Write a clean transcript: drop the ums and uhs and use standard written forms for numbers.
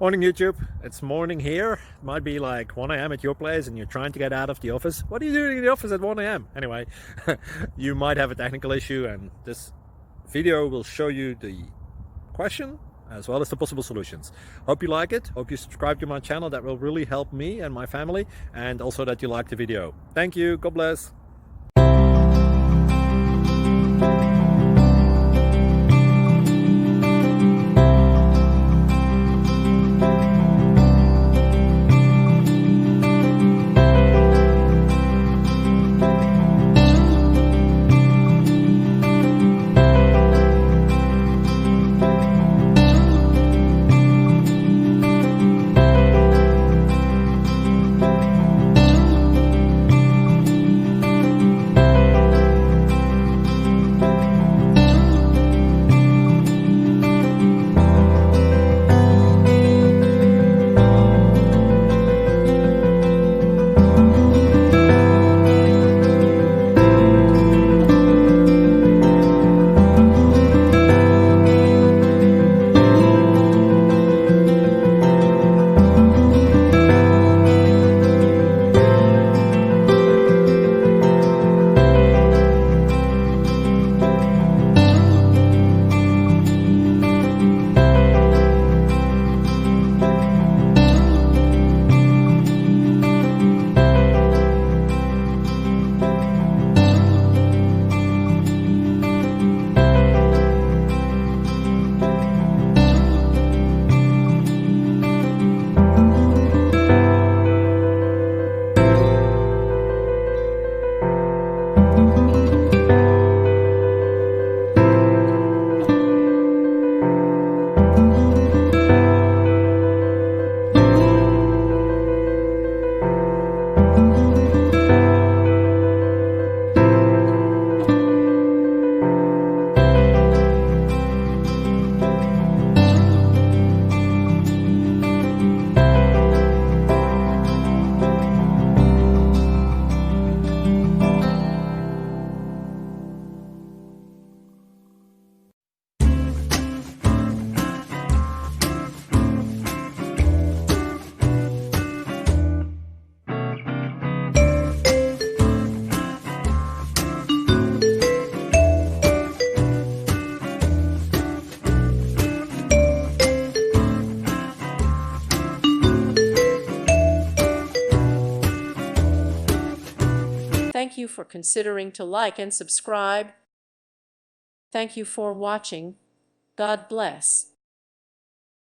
Morning YouTube, it's morning here. It might be like 1 a.m. at your place and you're trying to get out of the office. What are you doing in the office at 1 a.m.? Anyway, you might have a technical issue and this video will show you the question as well as the possible solutions. Hope you like it, hope you subscribe to my channel. That will really help me and my family, and also that you like the video. Thank you, God bless. Thank you for considering to like and subscribe. Thank you for watching. God bless.